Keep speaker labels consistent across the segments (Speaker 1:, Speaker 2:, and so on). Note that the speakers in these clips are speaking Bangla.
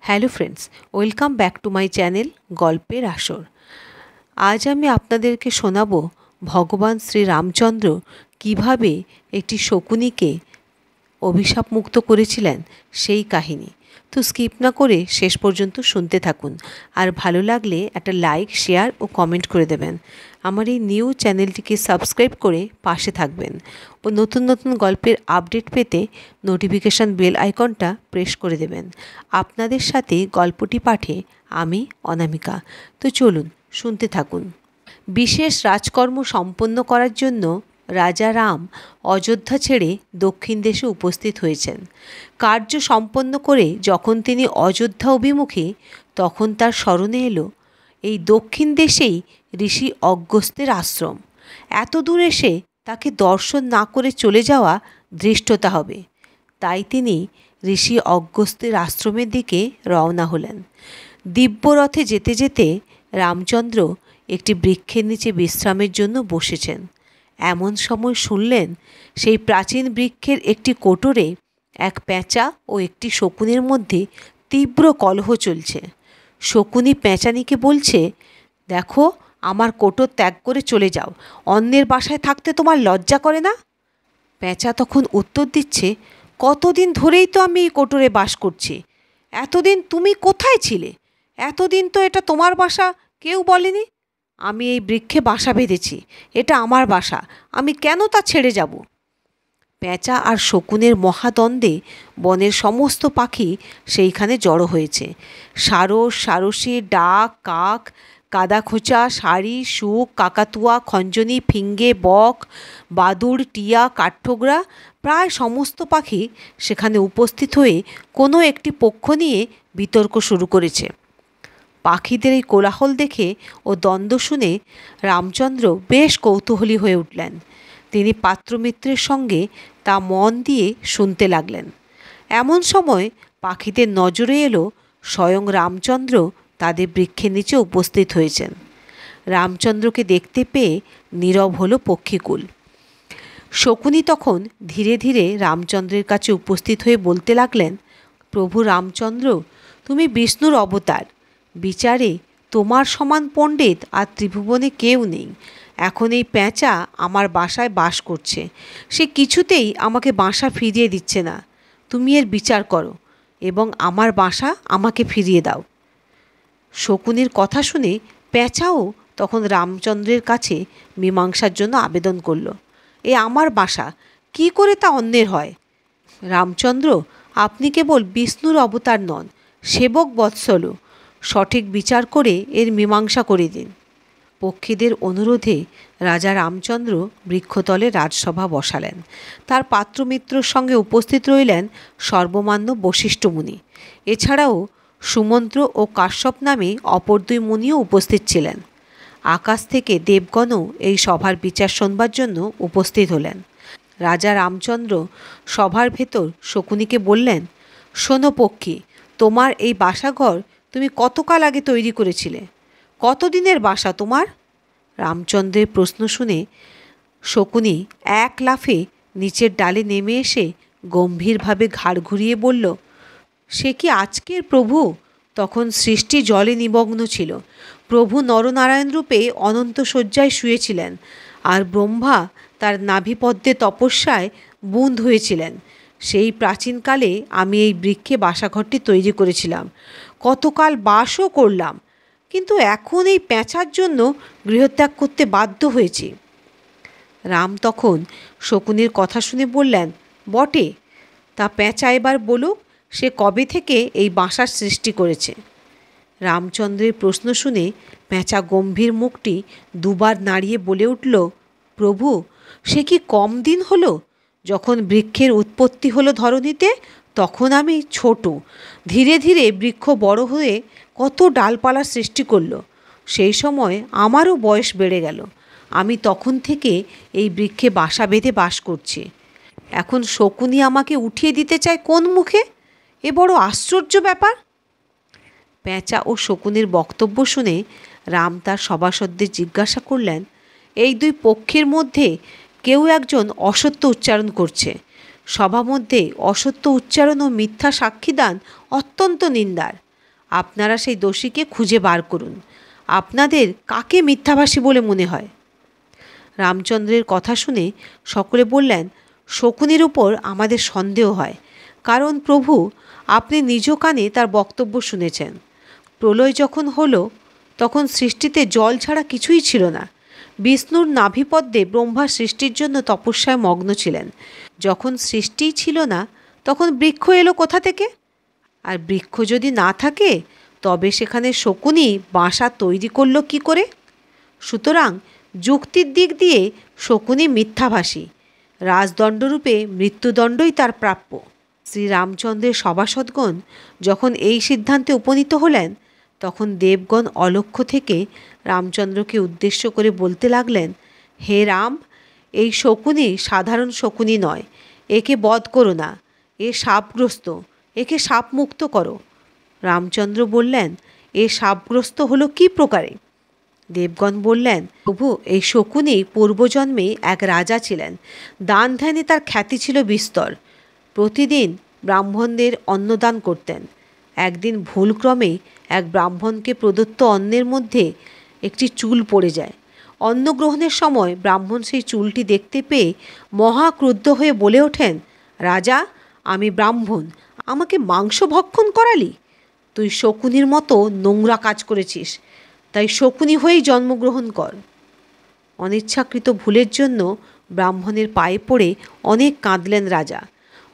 Speaker 1: Hello friends, welcome back to my channel গল্পের আসর। আজ আমি আপনাদেরকে শোনাবো ভগবান শ্রী রামচন্দ্র কীভাবে একটি শকুনিকে অভিশাপমুক্ত করেছিলেন সেই কাহিনী। তো স্কিপ না করে শেষ পর্যন্ত শুনতে থাকুন, আর ভালো লাগলে একটা লাইক, শেয়ার ও কমেন্ট করে দেবেন। আমার এই নিউ চ্যানেলটিকে সাবস্ক্রাইব করে পাশে থাকবেন ও নতুন নতুন গল্পের আপডেট পেতে নোটিফিকেশান বেল আইকনটা প্রেস করে দেবেন। আপনাদের সাথে গল্পটি পাঠে আমি অনামিকা। তো চলুন শুনতে থাকুন। বিশেষ রাজকর্ম সম্পন্ন করার জন্য রাজা রাম অযোধ্যা ছেড়ে দক্ষিণ দেশে উপস্থিত হয়েছেন। কার্য সম্পন্ন করে যখন তিনি অযোধ্যা অভিমুখী, তখন তার স্মরণে এলো এই দক্ষিণ দেশেই ঋষি অগস্ত্যের আশ্রম। এত দূর এসে তাকে দর্শন না করে চলে যাওয়া ধৃষ্টতা হবে। তাই তিনি ঋষি অগস্ত্যের আশ্রমের দিকে রওনা হলেন। দিব্যরথে যেতে যেতে রামচন্দ্র একটি বৃক্ষের নিচে বিশ্রামের জন্য বসেছেন। এমন সময় শুনলেন সেই প্রাচীন বৃক্ষের একটি কোটরে এক পেঁচা ও একটি শকুনের মধ্যে তীব্র কলহ চলছে। শকুনি পেঁচানিকে বলছে, দেখো, আমার কোটর ত্যাগ করে চলে যাও, অন্যের বাসায় থাকতে তোমার লজ্জা করে না? পেঁচা তখন উত্তর দিচ্ছে, কতদিন ধরেই তো আমি এই কোটরে বাস করছি, এতদিন তুমি কোথায় ছিলে? এতদিন তো এটা তোমার বাসা কেউ বলেনি। আমি এই বৃক্ষে বাসা বেঁধেছি, এটা আমার বাসা, আমি কেন তা ছেড়ে যাব? পেঁচা আর শকুনের মহাদ্বন্দ্বে বনের সমস্ত পাখি সেইখানে জড়ো হয়েছে। সারস, সারসী, ডাক, কাক, কাদাখোঁচা, শাড়ি, শুক, কাকাতুয়া, খঞ্জনি, ফিঙ্গে, বক, বাদুড়, টিয়া, কাঠঠোকরা প্রায় সমস্ত পাখি সেখানে উপস্থিত হয়ে কোনো একটি পক্ষ নিয়ে বিতর্ক শুরু করেছে। পাখিদের এই কোলাহল দেখে ও দ্বন্দ্ব শুনে রামচন্দ্র বেশ কৌতূহলী হয়ে উঠলেন। তিনি পাত্রমিত্রের সঙ্গে তা মন দিয়ে শুনতে লাগলেন। এমন সময় পাখিদের নজরে এলো স্বয়ং রামচন্দ্র তাদের বৃক্ষের নিচে উপস্থিত হয়েছেন। রামচন্দ্রকে দেখতে পেয়ে নীরব হলো পক্ষীকুল। শকুনি তখন ধীরে ধীরে রামচন্দ্রের কাছে উপস্থিত হয়ে বলতে লাগলেন, প্রভু রামচন্দ্র, তুমি বিষ্ণুর অবতার। বিচারে তোমার সমান পণ্ডিত আর ত্রিভুবনে কেউ নেই। এখন এই পেঁচা আমার বাসায় বাস করছে, সে কিছুতেই আমাকে বাসা ফিরিয়ে দিচ্ছে না। তুমি এর বিচার করো এবং আমার বাসা আমাকে ফিরিয়ে দাও। শকুনির কথা শুনে পেঁচাও তখন রামচন্দ্রের কাছে মীমাংসার জন্য আবেদন করল। এ আমার বাসা, কি করে তা অন্যের হয়? রামচন্দ্র, আপনি কেবল বিষ্ণুর অবতার নন, সেবক বৎসল, সঠিক বিচার করে এর মীমাংসা করে দিন। পক্ষীদের অনুরোধে রাজা রামচন্দ্র বৃক্ষতলে রাজসভা বসালেন। তার পাত্রমিত্রর সঙ্গে উপস্থিত রইলেন সর্বমান্য বশিষ্ঠ মুনি। এছাড়াও সুমন্ত্র ও কাশ্যপ নামে অপর দুই মুনিও উপস্থিত ছিলেন। আকাশ থেকে দেবগণও এই সভার বিচার শোনবার জন্য উপস্থিত হলেন। রাজা রামচন্দ্র সভার ভেতর শকুনিকে বললেন, শোনো পক্ষী, তোমার এই বাসাঘর তুমি কতকাল আগে তৈরি করেছিলে? কতদিনের বাসা তোমার? রামচন্দ্রের প্রশ্ন শুনে শকুনি এক লাফে নিচের ডালে নেমে এসে গম্ভীরভাবে ঘাড় ঘুরিয়ে বলল, সে কি আজকের প্রভু? তখন সৃষ্টি জলে নিমগ্ন ছিল। প্রভু নরনারায়ণ রূপে অনন্ত শয্যায় শুয়েছিলেন, আর ব্রহ্মা তার নাভিপদ্মে তপস্যায় বুঁদ হয়েছিলেন। সেই প্রাচীনকালে আমি এই বৃক্ষে বাসাঘরটি তৈরি করেছিলাম, কতকাল বাসও করলাম, কিন্তু এখন এই পেঁচার জন্য গৃহত্যাগ করতে বাধ্য হয়েছি। রাম তখন শকুনির কথা শুনে বললেন, বটে, তা পেঁচা এবার বলুক সে কবে থেকে এই বাসার সৃষ্টি করেছে। রামচন্দ্রের প্রশ্ন শুনে পেঁচা গম্ভীর মুখটি দুবার নাড়িয়ে বলে উঠল, প্রভু, সে কি কম দিন হলো? যখন বৃক্ষের উৎপত্তি হলো ধরণীতে, তখন আমি ছোট। ধীরে ধীরে বৃক্ষ বড় হয়ে কত ডালপালা সৃষ্টি করলো। সেই সময় আমারও বয়স বেড়ে গেল। আমি তখন থেকে এই বৃক্ষে বাসা বেঁধে বাস করছি। এখন শকুনি আমাকে উঠিয়ে দিতে চায় কোন মুখে? এ বড় আশ্চর্য ব্যাপার। পেঁচা ও শকুনির বক্তব্য শুনে রাম তার সভাসদদের জিজ্ঞাসা করলেন, এই দুই পক্ষের মধ্যে কেউ একজন অসত্য উচ্চারণ করছে। সভামধ্যে অসত্য উচ্চারণ ও মিথ্যা সাক্ষীদান অত্যন্ত নিন্দার। আপনারা সেই দোষীকে খুঁজে বার করুন। আপনাদের কাকে মিথ্যাভাষী বলে মনে হয়? রামচন্দ্রের কথা শুনে সকলে বললেন, শকুনির উপর আমাদের সন্দেহ হয়, কারণ প্রভু আপনি নিজ কানে তার বক্তব্য শুনেছেন। প্রলয় যখন হলো তখন সৃষ্টিতে জল ছাড়া কিছুই ছিল না। বিষ্ণুর নাভিপদ্মে ব্রহ্মা সৃষ্টির জন্য তপস্যায় মগ্ন ছিলেন। যখন সৃষ্টিই ছিল না তখন বৃক্ষ এলো কোথা থেকে? আর বৃক্ষ যদি না থাকে তবে সেখানে শকুনি বাসা তৈরি করল কি করে? সুতরাং যুক্তির দিক দিয়ে শকুনি মিথ্যাভাষী। রাজদণ্ডরূপে মৃত্যুদণ্ডই তার প্রাপ্য। শ্রীরামচন্দ্রের সভাসদগণ যখন এই সিদ্ধান্তে উপনীত হলেন তখন দেবগণ অলক্ষ্য থেকে রামচন্দ্রকে উদ্দেশ্য করে বলতে লাগলেন, হে রাম, এই শকুনি সাধারণ শকুনি নয়, একে বধ করো না, এ শাপগ্রস্ত, একে শাপমুক্ত করো। রামচন্দ্র বললেন, এ শাপগ্রস্ত হলো কি প্রকারে? দেবগণ বললেন, প্রভু এই শকুনি পূর্বজন্মে এক রাজা ছিলেন। দান ধ্যানে তার খ্যাতি ছিল বিস্তর। প্রতিদিন ব্রাহ্মণদের অন্নদান করতেন। একদিন ভুলক্রমে এক ব্রাহ্মণকে প্রদত্ত অন্নের মধ্যে একটি চুল পড়ে যায়। অন্ন গ্রহণের সময় ব্রাহ্মণ সেই চুলটি দেখতে পেয়ে মহাক্রুদ্ধ হয়ে বলে ওঠেন, রাজা, আমি ব্রাহ্মণ, আমাকে মাংস ভক্ষণ করালি? তুই শকুনির মতো নোংরা কাজ করেছিস, তাই শকুনি হয়েই জন্মগ্রহণ কর। অনিচ্ছাকৃত ভুলের জন্য ব্রাহ্মণের পায়ে পড়ে অনেক কাঁদলেন রাজা।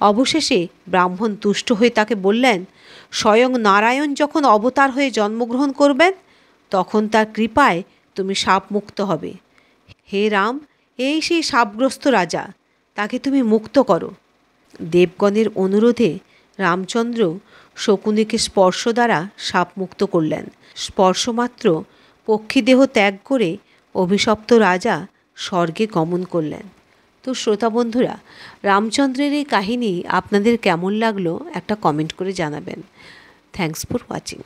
Speaker 1: অবশেষে ব্রাহ্মণ তুষ্ট হয়ে তাকে বললেন, স্বয়ং নারায়ণ যখন অবতার হয়ে জন্মগ্রহণ করবেন তখন তার কৃপায় তুমি শাপমুক্ত হবে। হে রাম, এই সেই শাপগ্রস্ত রাজা, তাকে তুমি মুক্ত করো। দেবগণের অনুরোধে রামচন্দ্র শকুনিকে স্পর্শ দ্বারা শাপমুক্ত করলেন। স্পর্শমাত্র পক্ষীদেহ ত্যাগ করে অভিশপ্ত রাজা স্বর্গে গমন করলেন। তো শ্রোতা বন্ধুরা, রামচন্দ্রের এই কাহিনী আপনাদের কেমন লাগলো একটা কমেন্ট করে জানাবেন। Thanks for watching.